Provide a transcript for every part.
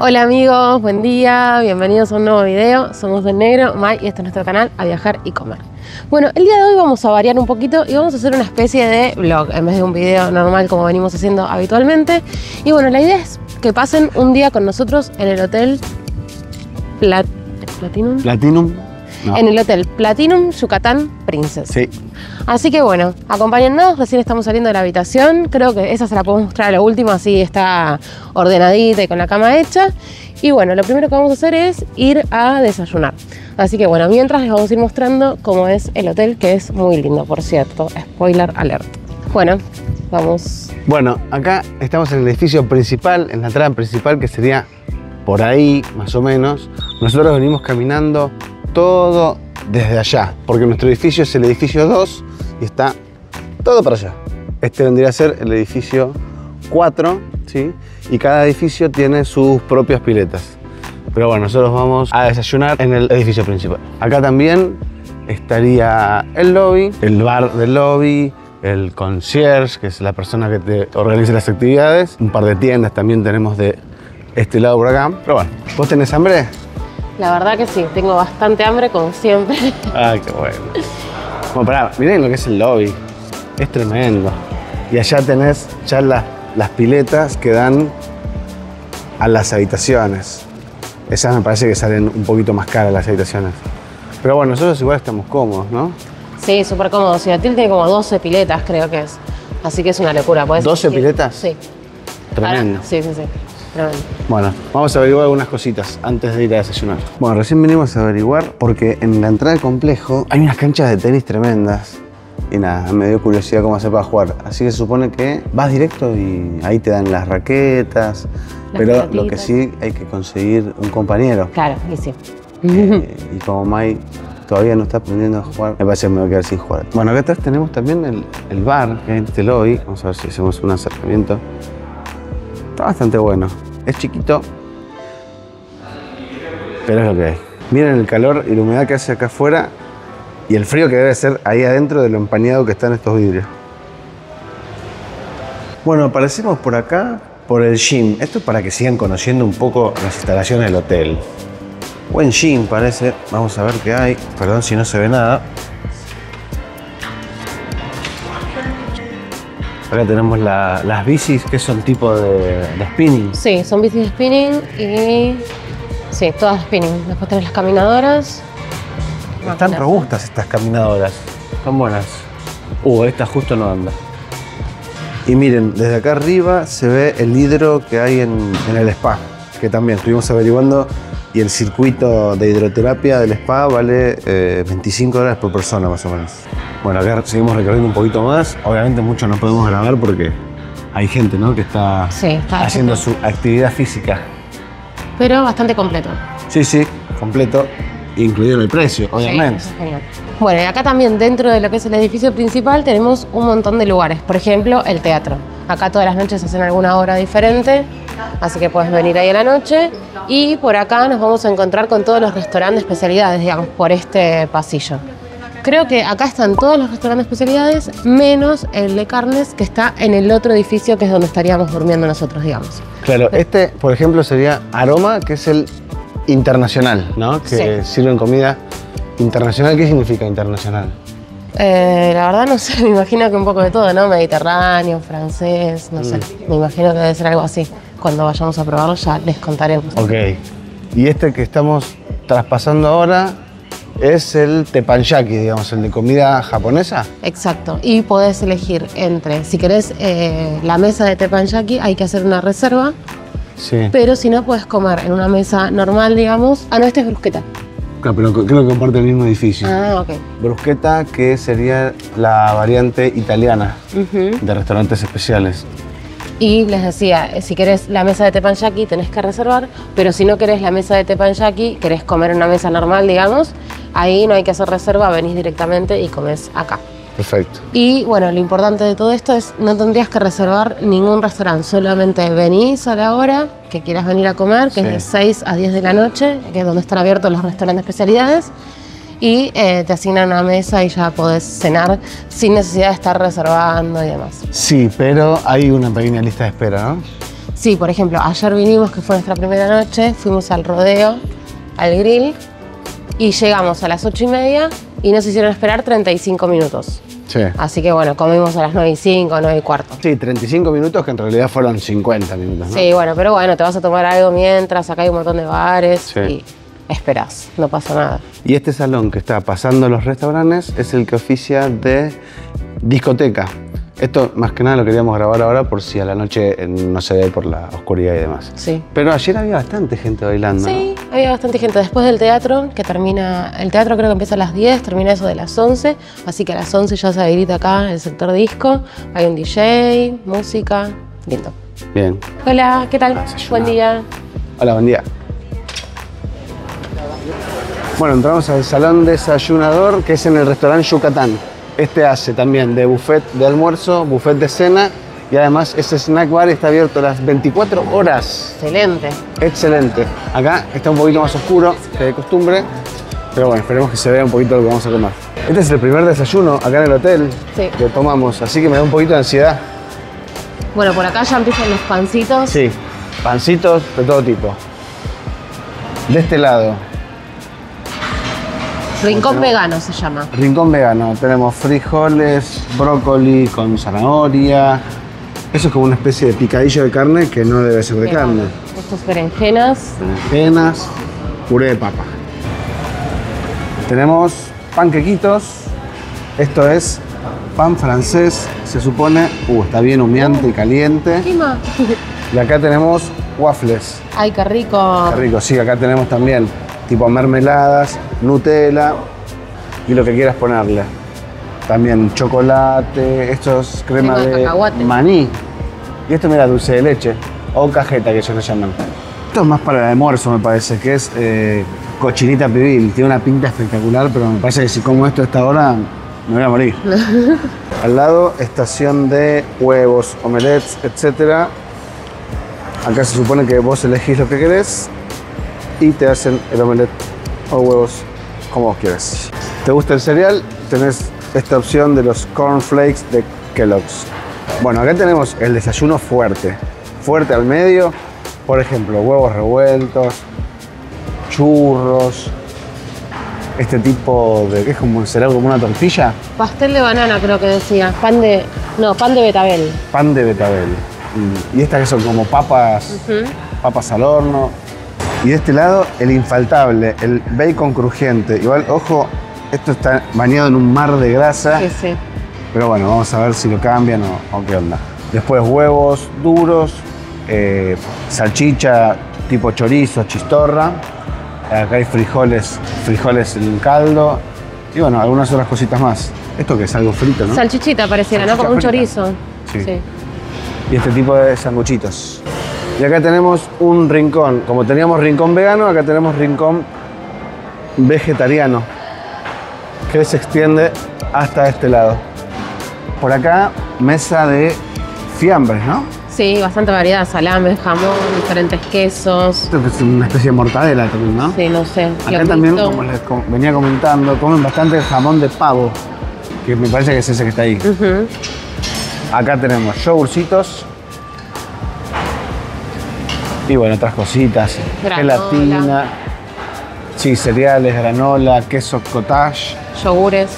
Hola amigos, buen día, bienvenidos a un nuevo video. Somos Del Negro, Mai, y este es nuestro canal A Viajar y Comer. Bueno, el día de hoy vamos a variar un poquito y vamos a hacer una especie de vlog en vez de un video normal como venimos haciendo habitualmente. Y bueno, la idea es que pasen un día con nosotros en el hotel Platinum. No. En el hotel Platinum Yucatán Princess. Sí. Así que bueno, acompáñennos, recién estamos saliendo de la habitación. Creo que esa se la podemos mostrar a lo último, así está ordenadita y con la cama hecha. Y bueno, lo primero que vamos a hacer es ir a desayunar. Así que bueno, mientras les vamos a ir mostrando cómo es el hotel, que es muy lindo, por cierto. Spoiler alert. Bueno, vamos. Bueno, acá estamos en el edificio principal, en la entrada principal, que sería por ahí, más o menos. Nosotros venimos caminando todo desde allá, porque nuestro edificio es el edificio 2 y está todo para allá. Este vendría a ser el edificio 4, ¿sí? Y cada edificio tiene sus propias piletas. Pero bueno, nosotros vamos a desayunar en el edificio principal. Acá también estaría el lobby, el bar del lobby, el concierge, que es la persona que te organiza las actividades. Un par de tiendas también tenemos de este lado por acá. Pero bueno, ¿vos tenés hambre? La verdad que sí, tengo bastante hambre como siempre. Ay, qué bueno. Bueno, pará, miren lo que es el lobby. Es tremendo. Y allá tenés ya las piletas que dan a las habitaciones. Esas me parece que salen un poquito más caras las habitaciones. Pero bueno, nosotros igual estamos cómodos, ¿no? Sí, súper cómodo. El hotel tiene como 12 piletas, creo que es. Así que es una locura. ¿12 piletas? Sí. Tremendo. Ahora, sí. Tremendo. Bueno, vamos a averiguar algunas cositas antes de ir a desayunar. Bueno, recién venimos a averiguar porque en la entrada del complejo hay unas canchas de tenis tremendas. Y nada, me dio curiosidad cómo hacer para jugar. Así que se supone que vas directo y ahí te dan las raquetas. Pero lo que sí, hay que conseguir un compañero. Claro, y sí. Y como Mai todavía no está aprendiendo a jugar, me parece que me voy a quedar sin jugar. Bueno, acá atrás tenemos también el bar, que es este lobby. Vamos a ver si hacemos un acercamiento. Está bastante bueno. Es chiquito, pero es lo que hay. Miren el calor y la humedad que hace acá afuera y el frío que debe ser ahí adentro de lo empañado que están estos vidrios. Bueno, aparecimos por acá, por el gym. Esto es para que sigan conociendo un poco las instalaciones del hotel. Buen gym parece. Vamos a ver qué hay. Perdón si no se ve nada. Acá tenemos las bicis, que son tipo de spinning. Sí, son bicis de spinning y... Sí, todas spinning. Después tenés las caminadoras. Están robustas estas caminadoras. Están buenas. Esta justo no anda. Y miren, desde acá arriba se ve el hidro que hay en el spa. Que también estuvimos averiguando. Y el circuito de hidroterapia del spa vale $25 por persona más o menos. Bueno, acá seguimos recorriendo un poquito más. Obviamente mucho no podemos grabar porque hay gente, ¿no?, que está haciendo su actividad física. Pero bastante completo. Sí, completo, incluido en el precio, obviamente. Sí, eso es genial. Bueno, y acá también dentro de lo que es el edificio principal tenemos un montón de lugares. Por ejemplo, el teatro. Acá todas las noches hacen alguna hora diferente, así que puedes venir ahí a la noche. Y por acá nos vamos a encontrar con todos los restaurantes de especialidades, digamos, por este pasillo. Creo que acá están todos los restaurantes de especialidades, menos el de carnes, que está en el otro edificio, que es donde estaríamos durmiendo nosotros, digamos. Claro, este, por ejemplo, sería Aroma, que es el internacional, ¿no? Que sirven comida internacional. ¿Qué significa internacional? La verdad no sé, me imagino que un poco de todo, ¿no? Mediterráneo, francés, no sé. Me imagino que debe ser algo así. Cuando vayamos a probarlo ya les contaremos. Ok. Y este que estamos traspasando ahora es el teppanyaki, digamos, el de comida japonesa. Exacto. Y podés elegir entre, si querés la mesa de teppanyaki, hay que hacer una reserva. Sí. Pero si no, puedes comer en una mesa normal, digamos. Ah, no, este es bruschetta. Claro, pero creo que comparte el mismo edificio. Ah, ok. Bruschetta, que sería la variante italiana de restaurantes especiales. Y les decía, si querés la mesa de teppanyaki tenés que reservar, pero si no querés la mesa de teppanyaki, querés comer en una mesa normal, digamos, ahí no hay que hacer reserva, venís directamente y comés acá. Perfecto. Y bueno, lo importante de todo esto es no tendrías que reservar ningún restaurante, solamente venís a la hora que quieras venir a comer, que es de 6 a 10 de la noche, que es donde están abiertos los restaurantes de especialidades, y te asignan una mesa y ya podés cenar sin necesidad de estar reservando y demás. Sí, pero hay una pequeña lista de espera, ¿no? Sí, por ejemplo, ayer vinimos, que fue nuestra primera noche, fuimos al rodeo, al grill, y llegamos a las 8:30 y nos hicieron esperar 35 minutos. Sí. Así que bueno, comimos a las 9:05, 9:15. Sí, 35 minutos que en realidad fueron 50 minutos, ¿no? Sí, bueno, pero bueno, te vas a tomar algo mientras, acá hay un montón de bares Sí. y esperás, no pasa nada. Y este salón que está pasando los restaurantes es el que oficia de discoteca. Esto más que nada lo queríamos grabar ahora por si a la noche no se ve por la oscuridad y demás. Sí. Pero ayer había bastante gente bailando, Sí, había bastante gente después del teatro, que termina, el teatro creo que empieza a las 10, termina eso de las 11, así que a las 11 ya se habilita acá el sector disco, hay un DJ, música, lindo. ¿no? Bien. Hola, ¿qué tal? Desayunado. Buen día. Hola, buen día. Bueno, entramos al salón desayunador que es en el restaurante Yucatán. Este hace también de buffet de almuerzo, buffet de cena y además ese snack bar está abierto las 24 horas. Excelente. Excelente. Acá está un poquito más oscuro que de costumbre, pero bueno, esperemos que se vea un poquito lo que vamos a comer. Este es el primer desayuno acá en el hotel Sí. que tomamos, así que me da un poquito de ansiedad. Bueno, por acá ya empiezan los pancitos. Sí, pancitos de todo tipo. De este lado, Rincón vegano se llama. rincón vegano. Tenemos frijoles, brócoli con zanahoria. Eso es como una especie de picadillo de carne que no debe ser de carne. Estos berenjenas. Berenjenas, puré de papa. Tenemos panquequitos. Esto es pan francés, se supone. Está bien humeante y caliente. ¿Qué más? Y acá tenemos waffles. Ay, qué rico. Qué rico, sí, acá tenemos también tipo mermeladas, Nutella y lo que quieras ponerle. También chocolate, esto es crema Crema de de cacahuate. maní. Y esto, mira, dulce de leche o cajeta que ellos le llaman. Esto es más para el almuerzo, me parece, que es cochinita pibil. Tiene una pinta espectacular, pero me parece que si como esto a esta hora me voy a morir. Al lado, estación de huevos, omelets, etc. Acá se supone que vos elegís lo que querés y te hacen el omelette o huevos como vos quieras. ¿Te gusta el cereal? Tenés esta opción de los cornflakes de Kellogg's. Bueno, acá tenemos el desayuno fuerte. Fuerte al medio, por ejemplo, huevos revueltos, churros, este tipo de, ¿qué es como será como una tortilla? Pastel de banana creo que decía. Pan de betabel. Pan de betabel. Y estas que son como papas, papas al horno. Y de este lado, el infaltable, el bacon crujiente. Igual, ojo, esto está bañado en un mar de grasa. Sí, sí. Pero bueno, vamos a ver si lo cambian o qué onda. Después huevos duros, salchicha tipo chorizo, chistorra. Acá hay frijoles en caldo. Y bueno, algunas otras cositas más. Esto que es algo frito, ¿no? Salchichita pareciera, ¿no? Salchicha Como un frita. chorizo. Sí. Y este tipo de sanguchitos. Y acá tenemos un rincón. Como teníamos rincón vegano, acá tenemos rincón vegetariano, que se extiende hasta este lado. Por acá, mesa de fiambres, ¿no? Sí, bastante variedad. Salame, jamón, diferentes quesos. Esto es una especie de mortadela también, ¿no? Sí, no sé. Acá lomito. también, como les venía comentando, comen bastante jamón de pavo, que me parece que es ese que está ahí. Ujú. Acá tenemos yogurcitos. Y bueno, otras cositas. Granola. Gelatina. Sí, cereales, granola, queso cottage. Yogures.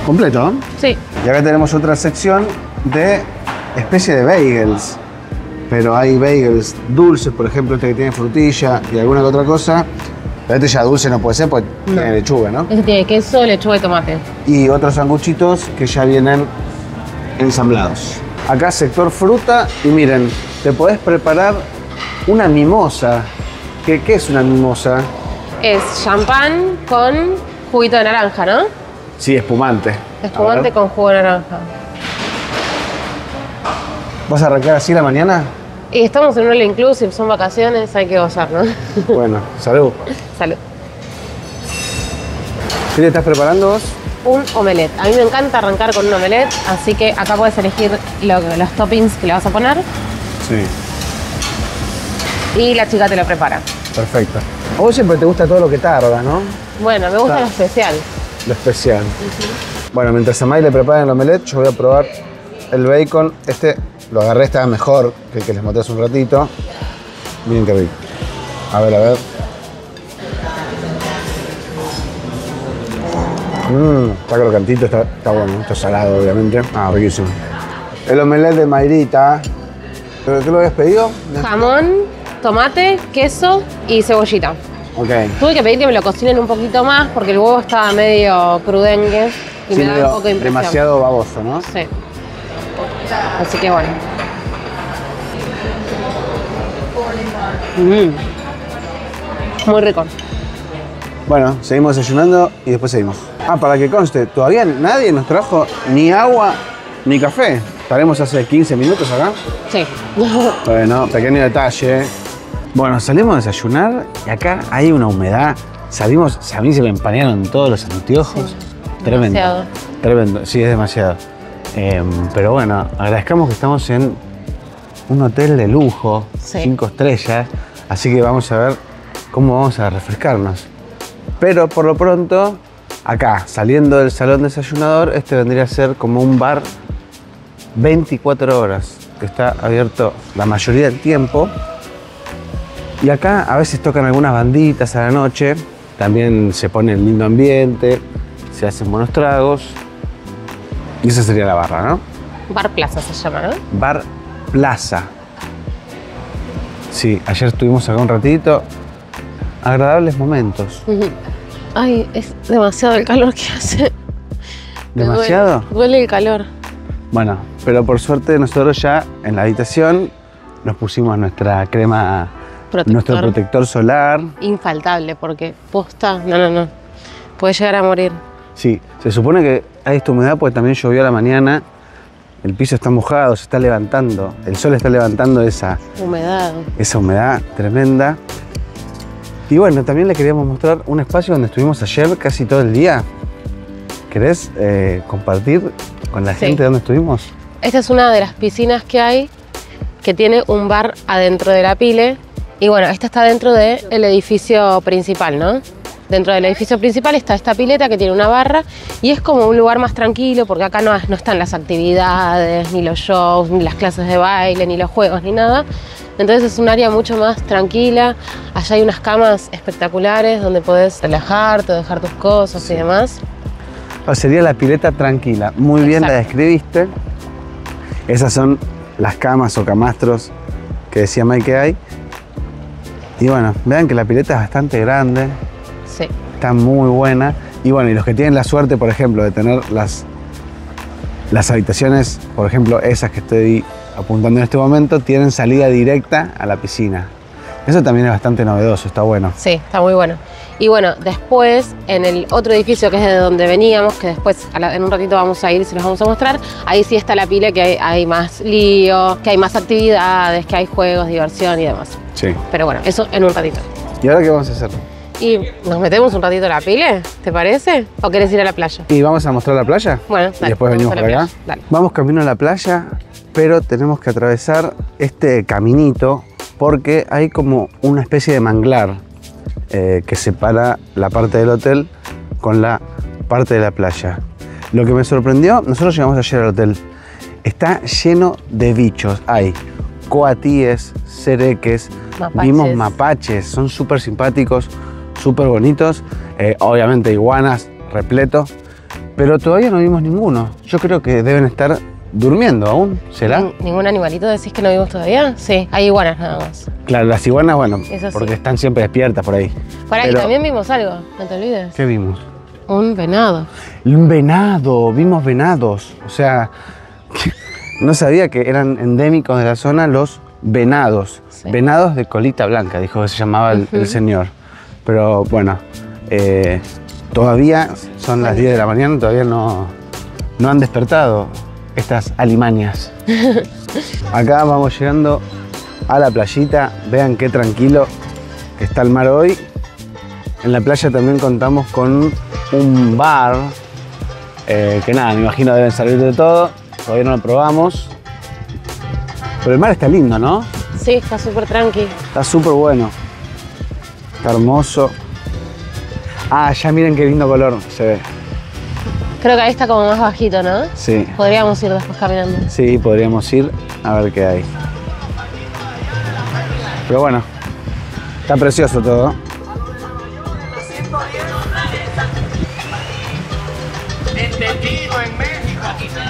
Completo, ¿no? Sí. Y acá tenemos otra sección de especie de bagels. Pero hay bagels dulces, por ejemplo, este que tiene frutilla y alguna que otra cosa. Pero este ya dulce no puede ser porque tiene lechuga, ¿no? Este tiene queso, lechuga y tomate. Y otros sanguchitos que ya vienen ensamblados. Acá sector fruta y miren, te podés preparar una mimosa. ¿Qué es una mimosa? Es champán con juguito de naranja, ¿no? Sí, espumante. Espumante A ver. con jugo de naranja. ¿Vas a arrancar así la mañana? Y estamos en un all inclusive, son vacaciones, hay que gozar, ¿no? Bueno, salud. Salud. ¿Qué te estás preparando vos? Un omelette. A mí me encanta arrancar con un omelette, así que acá puedes elegir los toppings que le vas a poner Sí, y la chica te lo prepara. perfecto. A vos siempre te gusta todo lo que tarda, ¿no? Bueno, me gusta Está. lo especial. Lo especial. Bueno, mientras a May le preparan el omelette, yo voy a probar el bacon. Este Lo agarré, estaba mejor que el que les mostré hace un ratito. Miren qué rico. A ver, a ver. Está crocantito, está bueno. Está salado, obviamente. Ah, riquísimo. El omelette de Mayrita. ¿Pero qué lo habías pedido? Jamón, tomate, queso y cebollita. Ok. Tuve que pedir que me lo cocinen un poquito más porque el huevo estaba medio crudengue y Sí, me daba un poco de impresión. demasiado baboso, ¿no? Sí. Así que bueno. Muy rico. Bueno, seguimos desayunando y después seguimos. Ah, para que conste, todavía nadie nos trajo ni agua ni café. Estaremos hace 15 minutos acá. Sí. Bueno, pequeño detalle. Bueno, salimos a desayunar y acá hay una humedad. Salimos, a mí se me empañaron todos los anteojos. Sí. Tremendo. Demasiado. Tremendo, sí, es demasiado. Pero bueno, agradezcamos que estamos en un hotel de lujo, Sí. 5 estrellas. Así que vamos a ver cómo vamos a refrescarnos. Pero por lo pronto, acá, saliendo del salón desayunador, este vendría a ser como un bar 24 horas, que está abierto la mayoría del tiempo. Y acá a veces tocan algunas banditas a la noche, también se pone el lindo ambiente, se hacen buenos tragos. Y esa sería la barra, ¿no? Bar Plaza se llama, ¿no? Bar Plaza. Sí, ayer estuvimos acá un ratito. Agradables momentos. Ay, es demasiado el calor que hace. Me ¿Demasiado? duele el calor. Bueno, pero por suerte nosotros ya en la habitación nos pusimos nuestra crema, nuestro protector solar. Infaltable, porque posta, no. Puede llegar a morir. Sí, se supone que hay esta humedad porque también llovió a la mañana. El piso está mojado, se está levantando. El sol está levantando esa humedad tremenda. Y bueno, también le queríamos mostrar un espacio donde estuvimos ayer casi todo el día. ¿Querés compartir con la gente dónde estuvimos? Esta es una de las piscinas que hay, que tiene un bar adentro de la pile. Y bueno, esta está dentro del edificio principal, ¿no? Dentro del edificio principal está esta pileta que tiene una barra y es como un lugar más tranquilo porque acá no están las actividades, ni los shows, ni las clases de baile, ni los juegos, ni nada. Entonces es un área mucho más tranquila. Allá hay unas camas espectaculares donde podés relajarte, dejar tus cosas y demás. Sería la pileta tranquila. Muy bien la describiste. Esas son las camas o camastros que decía Mike que hay. Y bueno, vean que la pileta es bastante grande. Sí. Está muy buena. Y bueno, y los que tienen la suerte, por ejemplo, de tener las habitaciones, por ejemplo, esas que estoy apuntando en este momento, tienen salida directa a la piscina. Eso también es bastante novedoso, está bueno. Sí, está muy bueno. Y bueno, después, en el otro edificio que es de donde veníamos, que después en un ratito vamos a ir y se los vamos a mostrar, ahí sí está la pila, que hay más lío, que hay más actividades, que hay juegos, diversión y demás. Sí. Pero bueno, eso en un ratito. ¿Y ahora qué vamos a hacer? ¿Y nos metemos un ratito a la pile? ¿Te parece? ¿O querés ir a la playa? ¿Y vamos a mostrar la playa? Bueno, y después venimos por acá. Dale. Vamos camino a la playa, pero tenemos que atravesar este caminito porque hay como una especie de manglar que separa la parte del hotel con la parte de la playa. Lo que me sorprendió, nosotros llegamos ayer al hotel, está lleno de bichos. Hay coatíes, sereques, vimos mapaches, son súper simpáticos, súper bonitos, obviamente iguanas, repleto, pero todavía no vimos ninguno. Yo creo que deben estar durmiendo aún, ¿será? ¿Ningún animalito decís que no vimos todavía? Sí, hay iguanas nada más. Claro, las iguanas, bueno, Eso porque sí. están siempre despiertas por ahí. Pará, Pero, y también vimos algo, no te olvides. ¿qué vimos? Un venado. Un venado, vimos venados. O sea, no sabía que eran endémicos de la zona los venados. Sí. Venados de colita blanca, dijo que se llamaba el señor. Pero bueno, todavía son las 10 de la mañana, todavía no han despertado estas alimañas. Acá vamos llegando a la playita. Vean qué tranquilo que está el mar hoy. En la playa también contamos con un bar que nada, me imagino deben servir de todo. Todavía no lo probamos. Pero el mar está lindo, ¿no? Sí, está súper tranqui. Está súper bueno. Está hermoso. Ah, ya miren qué lindo color se ve. Creo que ahí está como más bajito, ¿no? Sí. Podríamos ir después caminando. Sí, podríamos ir a ver qué hay. Pero bueno, está precioso todo.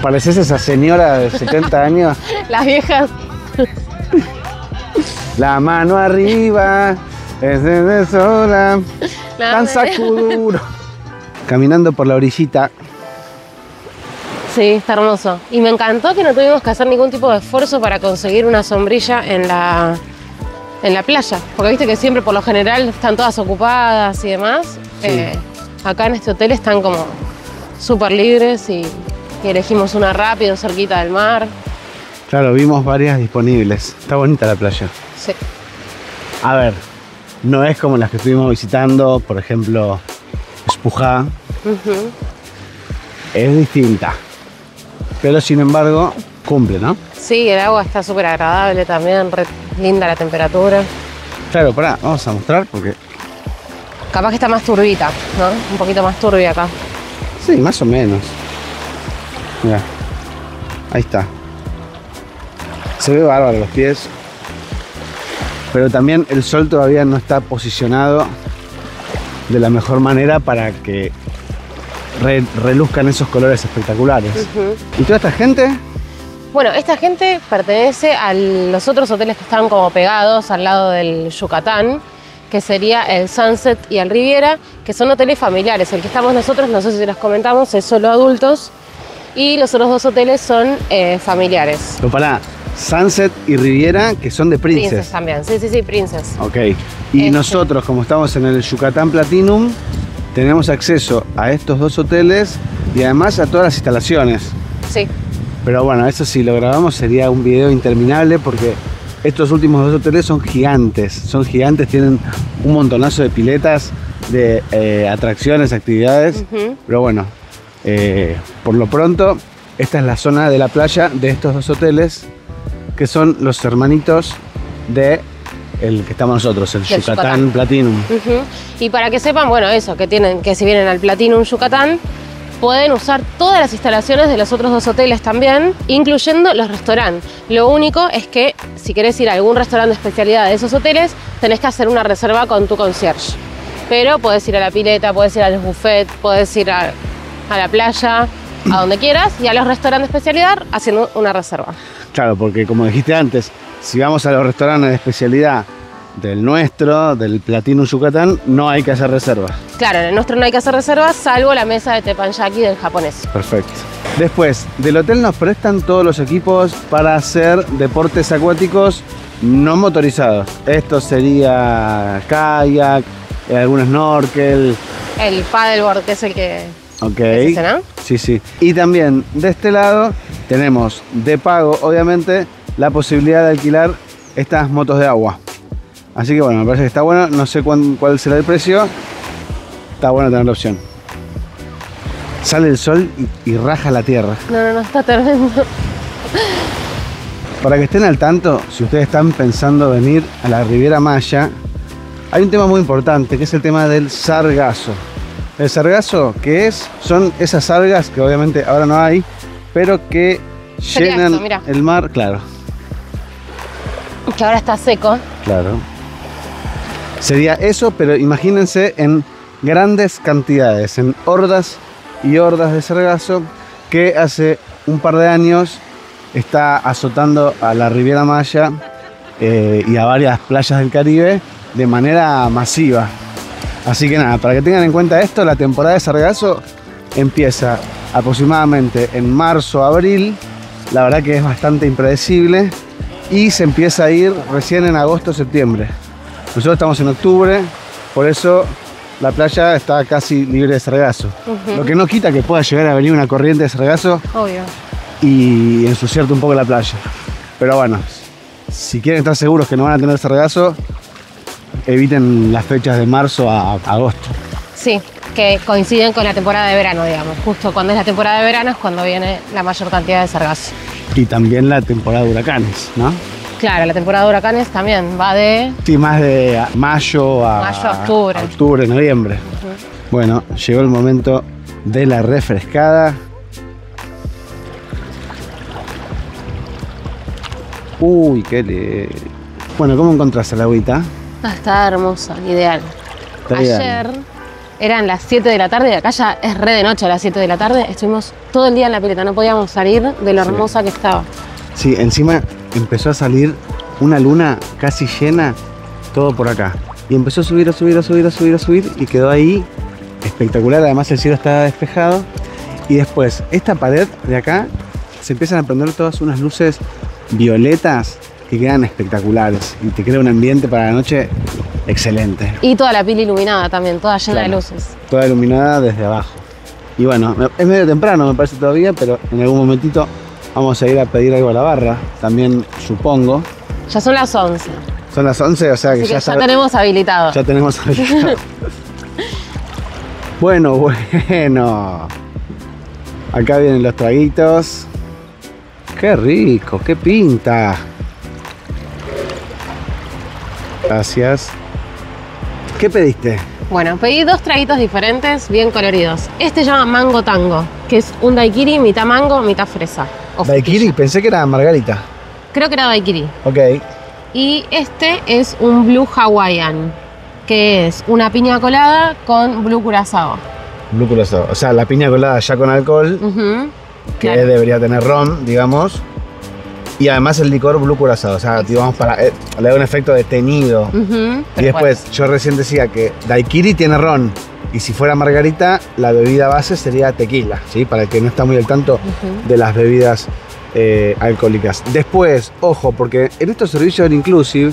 ¿Pareces esa señora de 70 años? Las viejas. La mano arriba, es de sola, tan sacuduro. Caminando por la orillita. Sí, está hermoso. Y me encantó que no tuvimos que hacer ningún tipo de esfuerzo para conseguir una sombrilla en la playa. Porque viste que siempre por lo general están todas ocupadas y demás. Sí. Acá en este hotel están como súper libres y elegimos una rápido cerquita del mar. Claro, vimos varias disponibles. Está bonita la playa. Sí. A ver, no es como las que estuvimos visitando, por ejemplo, Espujá. Es distinta. Pero sin embargo, cumple, ¿no? Sí, el agua está súper agradable también, re linda la temperatura. Claro, pará, vamos a mostrar porque... Capaz que está más turbita, ¿no? Un poquito más turbia acá. Sí, más o menos. Mira, ahí está. Se ve bárbaro los pies. Pero también el sol todavía no está posicionado de la mejor manera para que reluzcan esos colores espectaculares. ¿Y toda esta gente? Bueno, esta gente pertenece a los otros hoteles que están como pegados al lado del Yucatán, que sería el Sunset y el Riviera, que son hoteles familiares. El que estamos nosotros, no sé si les comentamos, es solo adultos, y los otros dos hoteles son familiares. Pero pará, Sunset y Riviera, que son de Princess. Princess también, sí, Princess. Ok. Y nosotros, como estamos en el Yucatán Platinum, tenemos acceso a estos dos hoteles y además a todas las instalaciones. Sí. Pero bueno, eso si lo grabamos sería un video interminable porque estos últimos dos hoteles son gigantes, tienen un montonazo de piletas, de atracciones, actividades. Pero bueno, por lo pronto, esta es la zona de la playa de estos dos hoteles, que son los hermanitos de el que estamos nosotros, el Yucatán Platinum. Y para que sepan, bueno, eso, que si vienen al Platinum Yucatán, pueden usar todas las instalaciones de los otros dos hoteles también, incluyendo los restaurantes. Lo único es que si querés ir a algún restaurante de especialidad de esos hoteles, tenés que hacer una reserva con tu concierge. Pero podés ir a la pileta, podés ir a los buffets, podés ir a la playa, a donde quieras, y a los restaurantes de especialidad haciendo una reserva. Claro, porque como dijiste antes, si vamos a los restaurantes de especialidad del nuestro, del Platinum Yucatán, no hay que hacer reservas. Claro, en el nuestro no hay que hacer reservas, salvo la mesa de teppanyaki del japonés. Perfecto. Después, del hotel nos prestan todos los equipos para hacer deportes acuáticos no motorizados. Esto sería kayak, algún snorkel. El paddleboard, que es el que... Ok. ¿Es ese, no? Sí, sí. Y también de este lado tenemos de pago, obviamente, la posibilidad de alquilar estas motos de agua. Así que bueno, me parece que está bueno. No sé cuál será el precio. Está bueno tener la opción. Sale el sol y raja la tierra. No, está tremendo. Para que estén al tanto, si ustedes están pensando venir a la Riviera Maya, hay un tema muy importante, que es el tema del sargazo. El sargazo, son esas algas que obviamente ahora no hay, pero que llenan el mar, claro. Que ahora está seco. Claro. Sería eso, pero imagínense en grandes cantidades, en hordas y hordas de sargazo, que hace un par de años está azotando a la Riviera Maya y a varias playas del Caribe de manera masiva. Así que nada, para que tengan en cuenta esto, la temporada de sargazo empieza aproximadamente en marzo, abril. La verdad que es bastante impredecible y se empieza a ir recién en agosto, septiembre. Nosotros estamos en octubre, por eso la playa está casi libre de sargazo. Lo que no quita que pueda llegar a venir una corriente de sargazo. Obvio. Y ensuciarte un poco la playa. Pero bueno, si quieren estar seguros que no van a tener sargazo, eviten las fechas de marzo a agosto. Sí, que coinciden con la temporada de verano, digamos. Justo cuando es la temporada de verano es cuando viene la mayor cantidad de sargazo. Y también la temporada de huracanes, ¿no? Claro, la temporada de huracanes también va de... Sí, más de mayo a octubre. Octubre, noviembre. Bueno, llegó el momento de la refrescada. Uy, qué lindo. Bueno, ¿cómo encontraste la agüita? Está hermosa, ideal. Está Ayer eran las 7 de la tarde y acá ya es re de noche a las 7 de la tarde. Estuvimos todo el día en la pileta, no podíamos salir de lo hermosa que estaba. Sí, encima empezó a salir una luna casi llena, todo por acá. Y empezó a subir, a subir, a subir, a subir, a subir y quedó ahí espectacular. Además el cielo estaba despejado. Y después, esta pared de acá, se empiezan a prender todas unas luces violetas que quedan espectaculares. Y te crea un ambiente para la noche excelente. Y toda la pila iluminada también, toda llena de luces. Toda iluminada desde abajo. Y bueno, es medio temprano me parece todavía, pero en algún momentito vamos a ir a pedir algo a la barra. También supongo. Ya son las 11. Son las 11, o sea que, Así que ya tenemos habilitado. Ya tenemos habilitado. Bueno. Acá vienen los traguitos. Qué rico, qué pinta. Gracias. ¿Qué pediste? Bueno, pedí 2 traguitos diferentes, bien coloridos. Este se llama Mango Tango, que es un daiquiri, mitad mango, mitad fresa. ¿Daiquiri? Pensé que era margarita. Creo que era daiquiri. Ok. Y este es un Blue Hawaiian, que es una piña colada con Blue Curazao. Blue Curazao. O sea, la piña colada ya con alcohol, que claro, debería tener ron, digamos. Y además el licor Blue Curazao, o sea, digamos, le da un efecto de teñido. Y después, yo recién decía que daiquiri tiene ron. Y si fuera margarita, la bebida base sería tequila, ¿sí? Para el que no está muy al tanto de las bebidas alcohólicas. Después, ojo, porque en estos servicios all inclusive,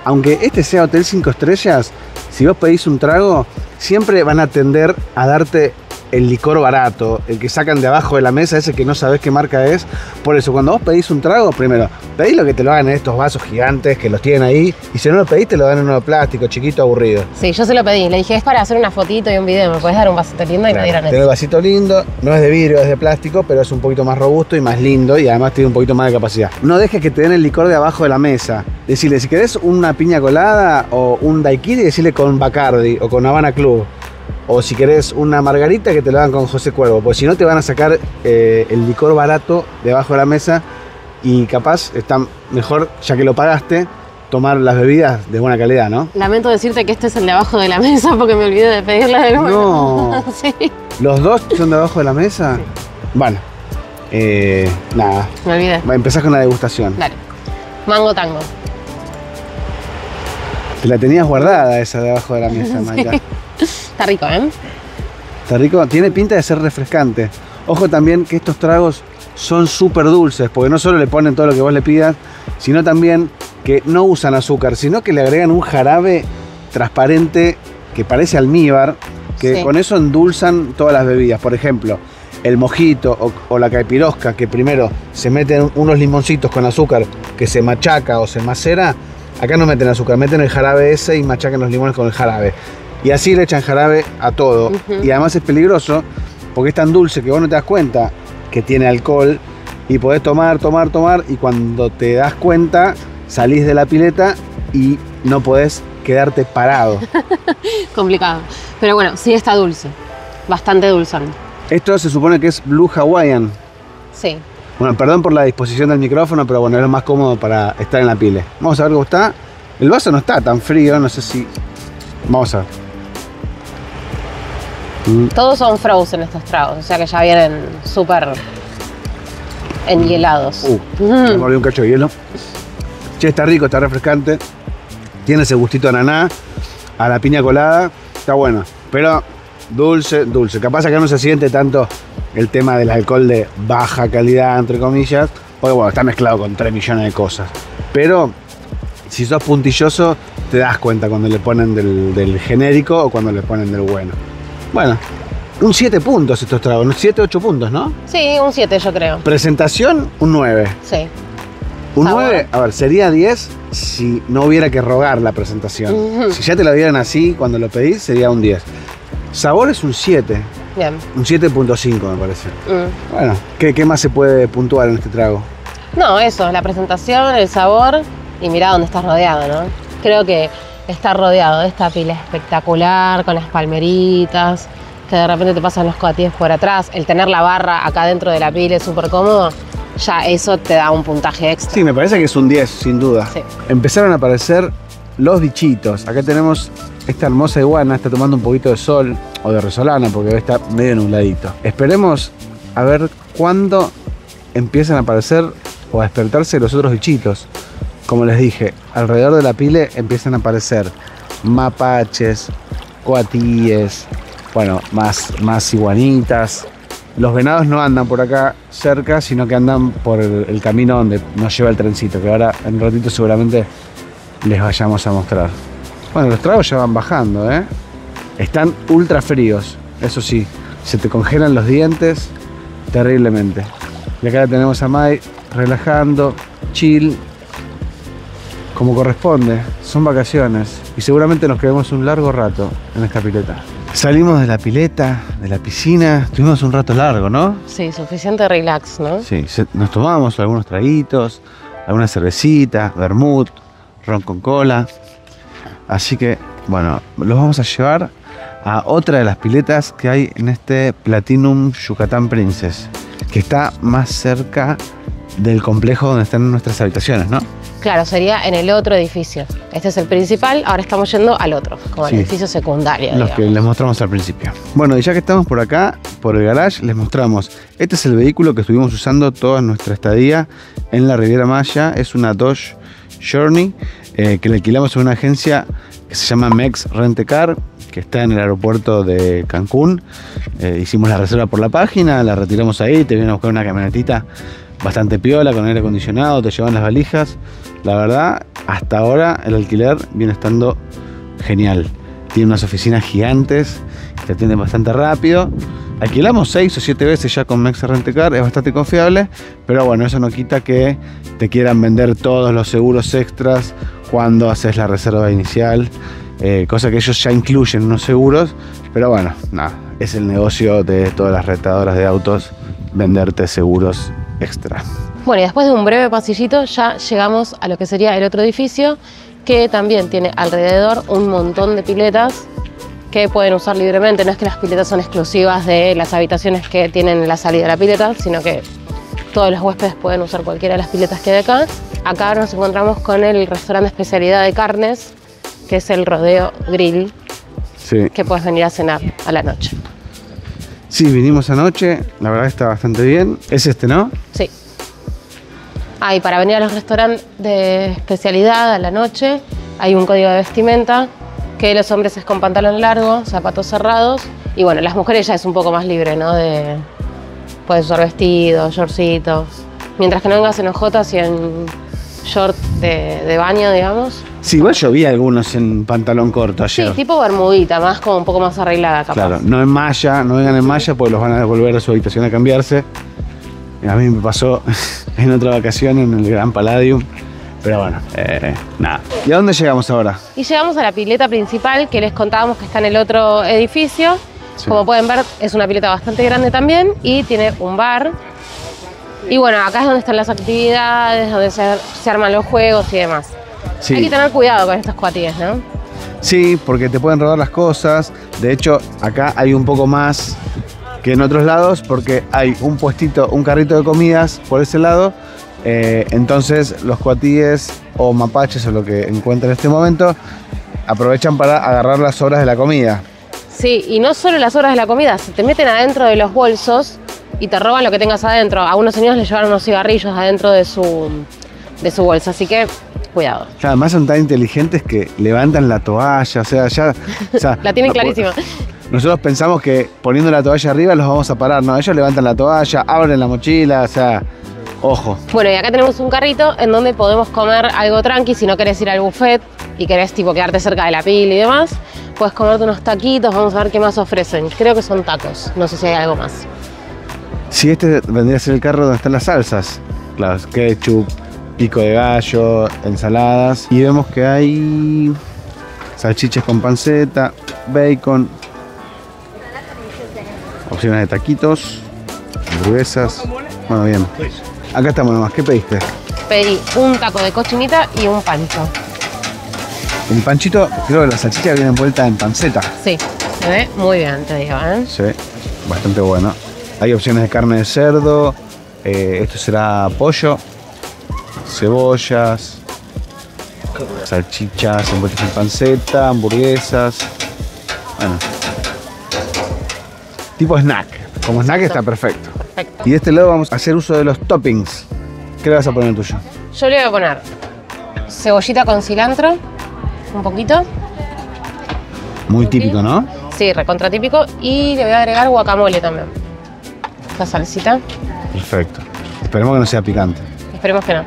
aunque este sea hotel 5 estrellas, si vos pedís un trago, siempre van a tender a darte el licor barato, el que sacan de abajo de la mesa, ese que no sabés qué marca es. Por eso, cuando vos pedís un trago, primero, pedís lo que te lo hagan en estos vasos gigantes que los tienen ahí, y si no lo pedís, te lo dan en uno de plástico, chiquito, aburrido. Sí, yo se lo pedí, le dije, es para hacer una fotito y un video, ¿me puedes dar un vasito lindo? Y claro, me dieron tiene eso. el vasito lindo, no es de vidrio, es de plástico, pero es un poquito más robusto y más lindo, y además tiene un poquito más de capacidad. No dejes que te den el licor de abajo de la mesa. Decirle, si querés una piña colada o un daiquiri, decirle con Bacardi o con Habana Club. O si querés una margarita, que te lo hagan con José Cuervo, porque si no te van a sacar el licor barato debajo de la mesa y capaz está mejor, ya que lo pagaste, tomar las bebidas de buena calidad, ¿no? Lamento decirte que este es el de abajo de la mesa porque me olvidé de pedirle de nuevo. No. Sí. ¿Los dos son de abajo de la mesa? Sí. Bueno, nada. Me olvidé. Empezás con la degustación. Dale. Mango Tango. Te la tenías guardada esa de abajo de la mesa, Mayra. Sí. Está rico, ¿eh? Está rico, tiene pinta de ser refrescante. Ojo también que estos tragos son súper dulces, porque no solo le ponen todo lo que vos le pidas, sino también que no usan azúcar, sino que le agregan un jarabe transparente que parece almíbar, que con eso endulzan todas las bebidas. Por ejemplo, el mojito o la caipirosca, que primero se meten unos limoncitos con azúcar que se machaca o se macera. Acá no meten azúcar, meten el jarabe ese y machacan los limones con el jarabe. Y así le echan jarabe a todo. Y además es peligroso porque es tan dulce que vos no te das cuenta que tiene alcohol y podés tomar. Y cuando te das cuenta, salís de la pileta y no podés quedarte parado. Complicado. Pero bueno, sí está dulce. Bastante dulzón. Esto se supone que es Blue Hawaiian. Sí. Bueno, perdón por la disposición del micrófono, pero bueno, es lo más cómodo para estar en la pile. Vamos a ver cómo está. El vaso no está tan frío, no sé si... Vamos a ver. Todos son frozen estos tragos, o sea que ya vienen súper enhielados. Me mordí un cacho de hielo. Che, está rico, está refrescante. Tiene ese gustito de ananá, a la piña colada. Está bueno, pero dulce. Capaz acá no se siente tanto el tema del alcohol de baja calidad, entre comillas, porque bueno, está mezclado con 3 millones de cosas. Pero si sos puntilloso, te das cuenta cuando le ponen del genérico o cuando le ponen del bueno. Bueno, un 7 puntos estos tragos, 7, 8 puntos, ¿no? Sí, un 7 yo creo. Presentación, un 9. Sí. Un 9, a ver, sería 10 si no hubiera que rogar la presentación. Si ya te la dieran así cuando lo pedís, sería un 10. Sabor es un 7. Bien. Un 7.5 me parece. Bueno, ¿qué más se puede puntuar en este trago? No, eso, la presentación, el sabor y mirá dónde estás rodeado, ¿no? Creo que está rodeado de esta pila espectacular, con las palmeritas, que de repente te pasan los coatíes por atrás, el tener la barra acá dentro de la pila es súper cómodo, ya eso te da un puntaje extra. Sí, me parece que es un 10, sin duda. Sí. Empezaron a aparecer los bichitos. Acá tenemos esta hermosa iguana, está tomando un poquito de sol o de resolana porque está medio nubladito. Esperemos a ver cuándo empiezan a aparecer o a despertarse los otros bichitos. Como les dije, alrededor de la pile empiezan a aparecer mapaches, coatíes, bueno, más iguanitas. Los venados no andan por acá cerca, sino que andan por el camino donde nos lleva el trencito, que ahora en un ratito seguramente les vayamos a mostrar. Bueno, los tragos ya van bajando, ¿eh? Están ultra fríos, eso sí, se te congelan los dientes terriblemente. Y acá la tenemos a Mai relajando, chill, como corresponde. Son vacaciones y seguramente nos quedemos un largo rato en esta pileta. Salimos de la pileta, de la piscina, estuvimos un rato largo, ¿no? Sí, suficiente relax, ¿no? Sí, nos tomamos algunos traguitos, alguna cervecita, vermut, ron con cola. Así que, bueno, los vamos a llevar a otra de las piletas que hay en este Platinum Yucatán Princess, que está más cerca del complejo donde están nuestras habitaciones, ¿no? Claro, sería en el otro edificio. Este es el principal, ahora estamos yendo al otro, como Sí, al edificio secundario. los que les mostramos al principio. Bueno, y ya que estamos por acá, por el garage, les mostramos. Este es el vehículo que estuvimos usando toda nuestra estadía en la Riviera Maya. Es una Dodge Journey que le alquilamos a una agencia que se llama Mex Rentecar, que está en el aeropuerto de Cancún. Hicimos la reserva por la página, la retiramos ahí, te vienen a buscar una camionetita bastante piola, con aire acondicionado, te llevan las valijas. La verdad, hasta ahora el alquiler viene estando genial. Tiene unas oficinas gigantes, te atienden bastante rápido. Alquilamos 6 o 7 veces ya con Mex Rentecar, es bastante confiable, pero bueno, eso no quita que te quieran vender todos los seguros extras cuando haces la reserva inicial, cosa que ellos ya incluyen unos seguros, pero bueno, nada, es el negocio de todas las rentadoras de autos, venderte seguros extra. Bueno, y después de un breve pasillito ya llegamos a lo que sería el otro edificio, que también tiene alrededor un montón de piletas que pueden usar libremente. No es que las piletas son exclusivas de las habitaciones que tienen en la salida de la pileta, sino que todos los huéspedes pueden usar cualquiera de las piletas que hay acá. Acá nos encontramos con el restaurante de especialidad de carnes, que es el Rodeo Grill, Sí. que puedes venir a cenar a la noche. Sí, vinimos anoche, la verdad está bastante bien. Es este, ¿no? Sí. Y para venir a los restaurantes de especialidad a la noche hay un código de vestimenta, que los hombres es con pantalón largo, zapatos cerrados, y bueno, las mujeres ya es un poco más libre, ¿no? Puedes usar vestidos, shortcitos, mientras que no vengas en ojotas y en short de baño, digamos. Sí, igual yo vi algunos en pantalón corto ayer. Sí, tipo bermudita, más como un poco más arreglada, capaz. Claro, no en malla, no vengan en malla porque los van a devolver a su habitación a cambiarse. A mí me pasó en otra vacación en el Gran Palladium, pero bueno, nada. ¿Y a dónde llegamos ahora? Y llegamos a la pileta principal, que les contábamos que está en el otro edificio. Sí. Como pueden ver, es una pileta bastante grande también y tiene un bar. Y bueno, acá es donde están las actividades, donde se arman los juegos y demás. Sí. Hay que tener cuidado con estos cuatíes, ¿no? Sí, porque te pueden robar las cosas. De hecho, acá hay un poco más que en otros lados porque hay un puestito, un carrito de comidas por ese lado. Entonces los cuatíes o mapaches o lo que encuentren en este momento aprovechan para agarrar las sobras de la comida. Sí, y no solo las horas de la comida, se te meten adentro de los bolsos y te roban lo que tengas adentro. A unos señores les llevaron unos cigarrillos adentro de su bolsa, así que cuidado. Claro, además son tan inteligentes que levantan la toalla, o sea, ya... O sea, La tienen no puedo- clarísima. Nosotros pensamos que poniendo la toalla arriba los vamos a parar, no, ellos levantan la toalla, abren la mochila, o sea, ojo. Bueno, y acá tenemos un carrito en donde podemos comer algo tranqui. Si no querés ir al buffet y querés tipo quedarte cerca de la pila y demás, puedes comerte unos taquitos. Vamos a ver qué más ofrecen. Creo que son tacos, no sé si hay algo más. Si este vendría a ser el carro donde están las salsas, claro, ketchup, pico de gallo, ensaladas, y vemos que hay salchichas con panceta, bacon, opciones de taquitos, hamburguesas. Bueno, bien. Acá estamos nomás. ¿Qué pediste? Pedí un taco de cochinita y un pancho. El panchito, creo que la salchicha viene envuelta en panceta. Sí. Se ve muy bien, te digo, ¿eh? Sí, bastante bueno. Hay opciones de carne de cerdo. Esto será pollo, cebollas, salchichas envueltas en panceta, hamburguesas. Bueno, tipo snack. Como snack está perfecto. Perfecto. Y de este lado vamos a hacer uso de los toppings. ¿Qué le vas a poner al tuyo? Yo le voy a poner cebollita con cilantro, un poquito. Muy típico, ¿no? Sí, recontra típico. Y le voy a agregar guacamole también. La salsita. Perfecto. Esperemos que no sea picante. Esperemos que no.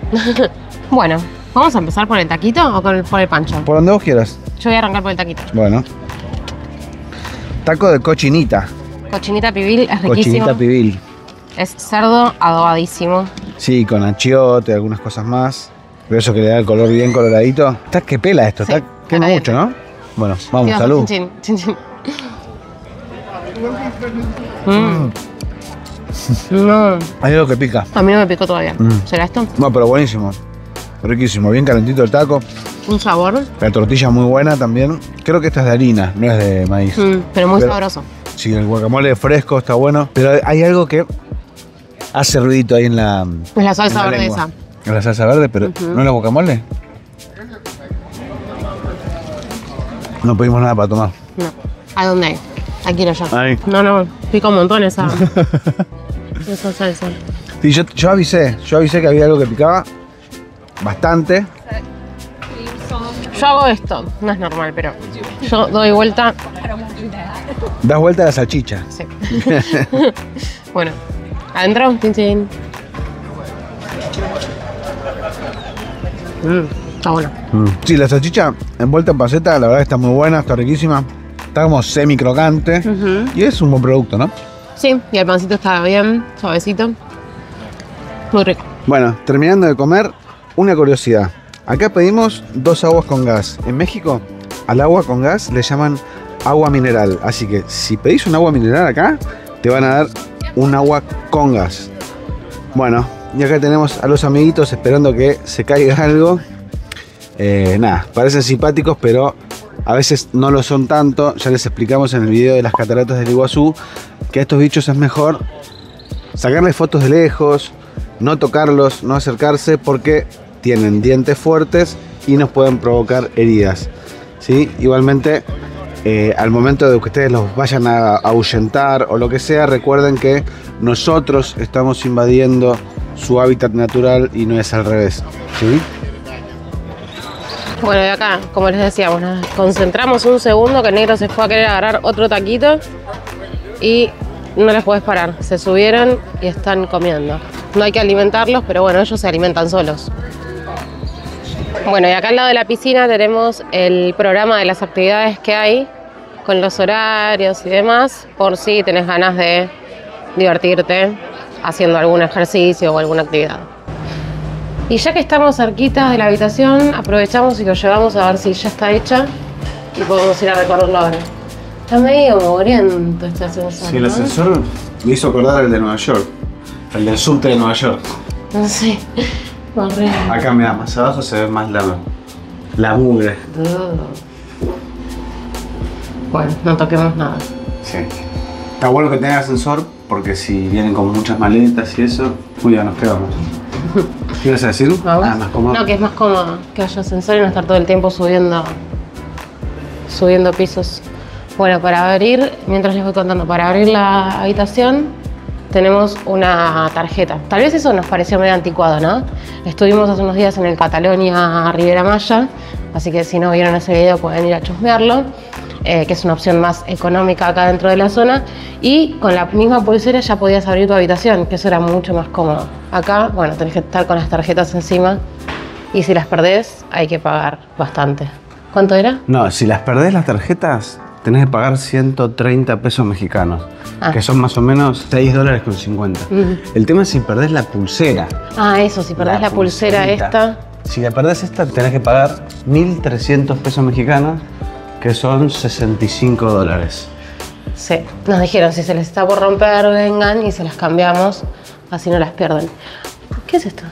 Bueno, ¿vamos a empezar por el taquito o por el pancho? Por donde vos quieras. Yo voy a arrancar por el taquito. Bueno. Taco de cochinita. Cochinita pibil es riquísimo. Cochinita pibil. Es cerdo adobadísimo. Sí, con achiote, algunas cosas más. Pero eso que le da el color bien coloradito. Está que pela esto, Sí, está quema caliente. mucho, ¿no? Bueno, vamos, Dios, salud. chin, chin, chin. No, Hay algo que pica. a mí no me picó todavía. Mm. ¿Será esto? No, pero buenísimo. Riquísimo, bien calentito el taco. Un sabor, La tortilla muy buena también. Creo que esta es de harina, no es de maíz. pero muy Pero- sabroso. Sí, el guacamole fresco está bueno. Pero hay algo que hace ruidito ahí en la. Es la salsa en la verde lengua. esa. En la salsa verde, pero ¿no es la guacamole? No pedimos nada para tomar. No. ¿A dónde? Aquí quiero yo. Ahí. No, pica un montón esa salsa. Sí, yo avisé que había algo que picaba bastante. Yo hago esto, no es normal, pero yo doy vuelta. Das vuelta a la salchicha. Sí. Bueno, adentro, chin chin. Está bueno. Sí, la salchicha envuelta en panceta, la verdad que está muy buena, está riquísima. Está como semi crocante. Y es un buen producto, ¿no? Sí, y el pancito está bien, suavecito. Muy rico. Bueno, terminando de comer, una curiosidad. Acá pedimos 2 aguas con gas. En México, al agua con gas le llaman agua mineral. Así que si pedís un agua mineral acá, te van a dar un agua con gas. Bueno, y acá tenemos a los amiguitos esperando que se caiga algo. Nada, parecen simpáticos, pero a veces no lo son tanto. Ya les explicamos en el video de las cataratas del Iguazú que a estos bichos es mejor sacarles fotos de lejos, no tocarlos, no acercarse, porque tienen dientes fuertes y nos pueden provocar heridas, ¿sí? Igualmente, al momento de que ustedes los vayan a ahuyentar o lo que sea, recuerden que nosotros estamos invadiendo su hábitat natural y no es al revés, ¿sí? Bueno, y acá, como les decíamos, nos concentramos un segundo que el negro se fue a querer agarrar otro taquito y no les podés parar. Se subieron y están comiendo. No hay que alimentarlos, pero bueno, ellos se alimentan solos. Bueno, y acá al lado de la piscina tenemos el programa de las actividades que hay, con los horarios y demás, por si tenés ganas de divertirte haciendo algún ejercicio o alguna actividad. Y ya que estamos cerquita de la habitación, aprovechamos y lo llevamos a ver si ya está hecha y podemos ir a recorrerlo ahora. Está medio mugriento este ascensor, Sí, el ¿no? ascensor me hizo acordar el de Nueva York, el del subte de Nueva York. No sé, horrible. Acá, mira, más abajo se ve más la mugre. Bueno, no toquemos nada. Sí. Está bueno que tenga ascensor porque si vienen con muchas maletas y eso, uy, ya nos quedamos. ¿Qué ibas a decir? ¿Vamos? Ah, más cómodo. No, que es más cómodo que haya ascensor y no estar todo el tiempo subiendo pisos. Bueno, para abrir, mientras les voy contando, para abrir la habitación tenemos una tarjeta. Tal vez eso nos pareció medio anticuado, ¿no? Estuvimos hace unos días en el Catalonia Riviera Maya, así que si no vieron ese video pueden ir a chusmearlo, que es una opción más económica acá dentro de la zona. Y con la misma pulsera ya podías abrir tu habitación, que eso era mucho más cómodo. Acá, bueno, tenés que estar con las tarjetas encima y si las perdés hay que pagar bastante. ¿Cuánto era? No, si las perdés las tarjetas, tenés que pagar 130 pesos mexicanos, que son más o menos 6 dólares con 50. El tema es si perdés la pulsera. Ah, eso, si perdés la pulsera pulserita. esta. Si la perdés esta, tenés que pagar 1.300 pesos mexicanos, que son 65 dólares. Sí, nos dijeron si se les está por romper, vengan y se las cambiamos, así no las pierden. ¿Qué es esto?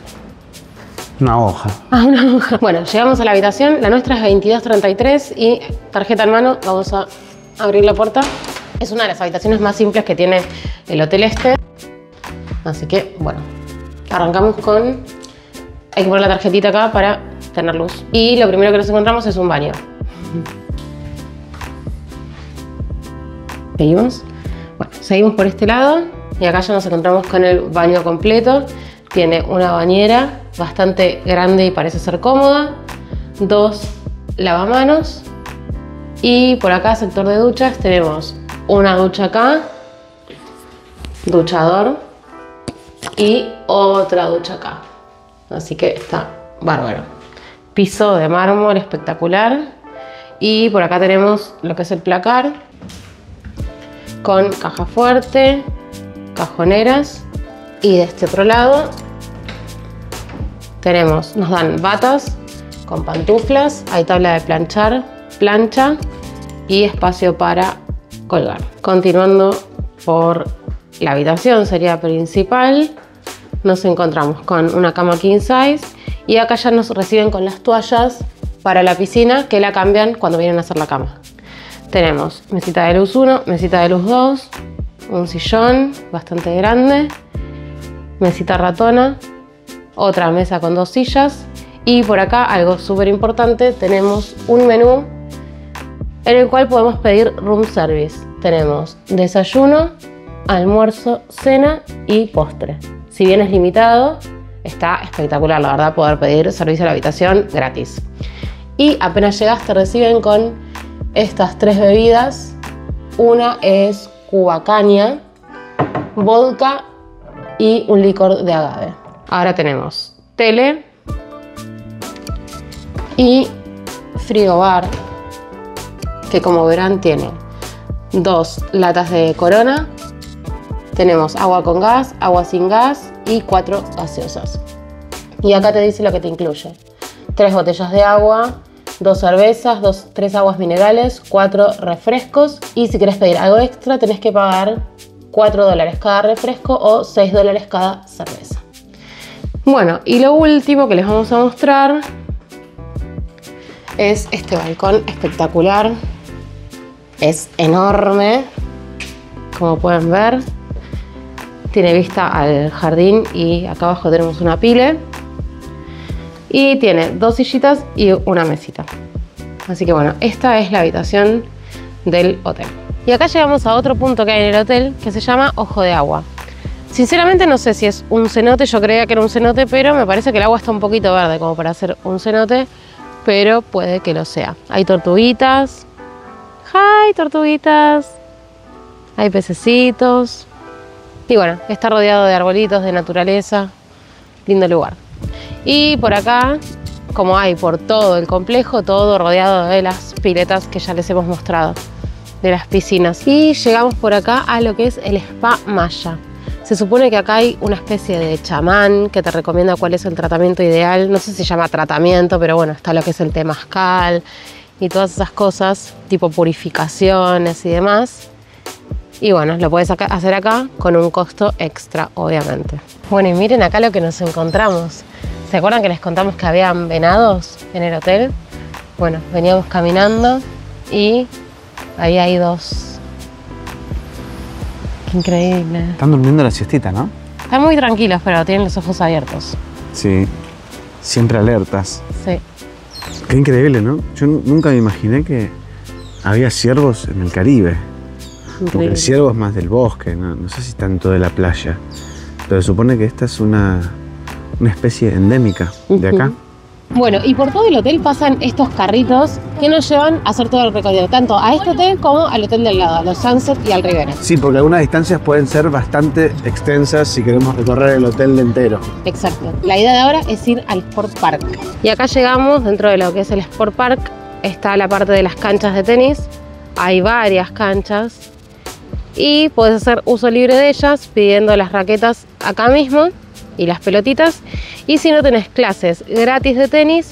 Una hoja. Ah, una hoja. Bueno, llegamos a la habitación, la nuestra es 2233 y tarjeta en mano, vamos a abrir la puerta. Es una de las habitaciones más simples que tiene el hotel este. Así que, bueno, arrancamos con... Hay que poner la tarjetita acá para tener luz. Y lo primero que nos encontramos es un baño. ¿Seguimos? Bueno, seguimos por este lado. Y acá ya nos encontramos con el baño completo. Tiene una bañera bastante grande y parece ser cómoda. 2 lavamanos. Y por acá, sector de duchas, tenemos una ducha acá, duchador y otra ducha acá. Así que está bárbaro. Piso de mármol espectacular. Y por acá tenemos lo que es el placar con caja fuerte, cajoneras. Y de este otro lado nos dan batas con pantuflas, hay tabla de planchar, plancha y espacio para colgar. Continuando por la habitación sería principal, nos encontramos con una cama king size y acá ya nos reciben con las toallas para la piscina que la cambian cuando vienen a hacer la cama. Tenemos mesita de luz 1, mesita de luz 2, un sillón bastante grande, mesita ratona, otra mesa con 2 sillas y por acá algo súper importante, tenemos un menú en el cual podemos pedir room service. Tenemos desayuno, almuerzo, cena y postre. Si bien es limitado, está espectacular, la verdad, poder pedir servicio a la habitación gratis. Y apenas llegas te reciben con estas 3 bebidas. Una es Cuba Caña, vodka y un licor de agave. Ahora tenemos tele y frigobar, que como verán tiene 2 latas de Corona, tenemos agua con gas, agua sin gas y 4 gaseosas. Y acá te dice lo que te incluye: 3 botellas de agua, 2 cervezas, 3 aguas minerales, 4 refrescos y si querés pedir algo extra tenés que pagar $4 cada refresco o $6 cada cerveza. Bueno, y lo último que les vamos a mostrar es este balcón espectacular. Es enorme, como pueden ver. Tiene vista al jardín y acá abajo tenemos una pile. Y tiene 2 sillitas y una mesita. Así que bueno, esta es la habitación del hotel. Y acá llegamos a otro punto que hay en el hotel que se llama Ojo de Agua. Sinceramente no sé si es un cenote, yo creía que era un cenote, pero me parece que el agua está un poquito verde como para hacer un cenote, pero puede que lo sea. Hay tortuguitas. ¡Hi, tortuguitas! Hay pececitos. Y bueno, está rodeado de arbolitos, de naturaleza. Lindo lugar. Y por acá, como hay por todo el complejo, todo rodeado de las piletas que ya les hemos mostrado, de las piscinas. Y llegamos por acá a lo que es el Spa Maya. Se supone que acá hay una especie de chamán que te recomienda cuál es el tratamiento ideal. No sé si se llama tratamiento, pero bueno, está lo que es el temazcal y todas esas cosas, tipo purificaciones y demás. Y bueno, lo puedes hacer acá con un costo extra, obviamente. Bueno, y miren acá lo que nos encontramos. ¿Se acuerdan que les contamos que habían venados en el hotel? Bueno, veníamos caminando y ahí hay 2. Qué increíble. Están durmiendo la siestita, ¿no? Están muy tranquilos, pero tienen los ojos abiertos. Sí, siempre alertas. Sí. Qué increíble, ¿no? Yo nunca me imaginé que había ciervos en el Caribe. Porque el ciervo es más del bosque, no sé si tanto de la playa. Pero se supone que esta es una especie endémica de acá. Bueno, y por todo el hotel pasan estos carritos que nos llevan a hacer todo el recorrido, tanto a este hotel como al hotel del lado, a los Sunset y al Rivera. Sí, porque algunas distancias pueden ser bastante extensas si queremos recorrer el hotel entero. Exacto. La idea de ahora es ir al Sport Park. Y acá llegamos, dentro de lo que es el Sport Park, está la parte de las canchas de tenis. Hay varias canchas y puedes hacer uso libre de ellas pidiendo las raquetas acá mismo y las pelotitas. Y si no, tenés clases gratis de tenis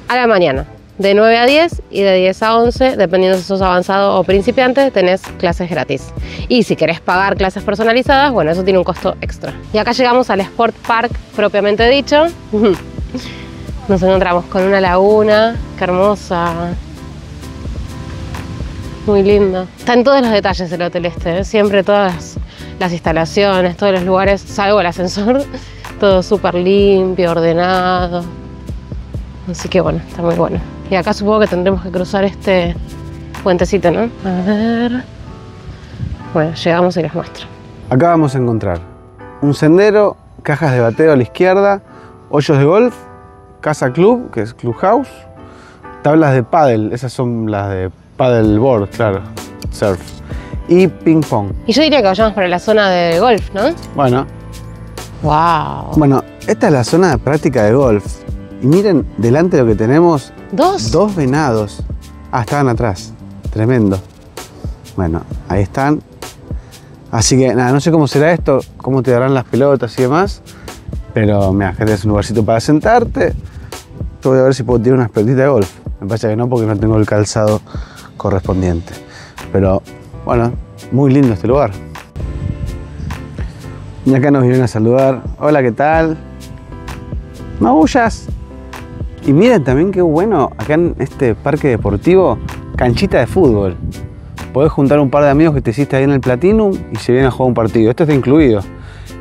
a la mañana, de 9 a 10 y de 10 a 11, dependiendo si sos avanzado o principiante, tenés clases gratis. Y si querés pagar clases personalizadas, bueno, eso tiene un costo extra. Y acá llegamos al Sport Park propiamente dicho. Nos encontramos con una laguna, qué hermosa. muy lindo. Está en todos los detalles el hotel este, ¿eh? Siempre todas las instalaciones, todos los lugares, salvo el ascensor, todo súper limpio, ordenado. Así que bueno, está muy bueno. Y acá supongo que tendremos que cruzar este puentecito, ¿no? A ver... Bueno, llegamos y les muestro. Acá vamos a encontrar un sendero, cajas de bateo a la izquierda, hoyos de golf, casa club, que es clubhouse, tablas de pádel, esas son las de paddleboard, claro, surf, y ping pong. Y yo diría que vayamos para la zona de golf, ¿no? Bueno. ¡Wow! Bueno, esta es la zona de práctica de golf. Y miren, delante de lo que tenemos... Dos venados. Ah, estaban atrás. Tremendo. Bueno, ahí están. Así que nada, no sé cómo será esto, cómo te darán las pelotas y demás. Pero mira, acá tenés un lugarcito para sentarte. Yo voy a ver si puedo tirar unas pelotitas de golf. Me parece que no, porque no tengo el calzado correspondiente. Pero bueno, muy lindo este lugar. Y acá nos vienen a saludar. Hola, ¿qué tal? Magullas. Y miren también qué bueno, acá en este parque deportivo, canchita de fútbol. Podés juntar un par de amigos que te hiciste ahí en el Platinum y se vienen a jugar un partido. Esto está incluido.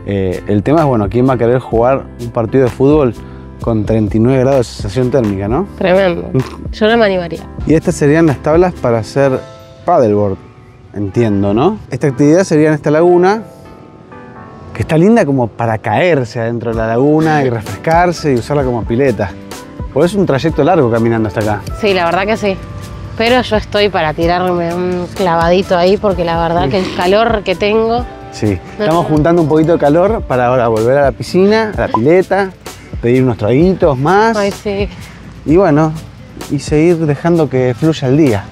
El tema es, bueno, ¿quién va a querer jugar un partido de fútbol con 39 grados de sensación térmica, no? Tremendo. Yo no me animaría. Y estas serían las tablas para hacer paddleboard, entiendo, ¿no? Esta actividad sería en esta laguna, que está linda como para caerse adentro de la laguna y refrescarse y usarla como pileta. Pues es un trayecto largo caminando hasta acá. Sí, la verdad que sí. Pero yo estoy para tirarme un clavadito ahí porque la verdad que el calor que tengo... Sí, estamos juntando un poquito de calor para ahora volver a la piscina, a la pileta, pedir unos traguitos más. Ay, sí. Y bueno, y seguir dejando que fluya el día.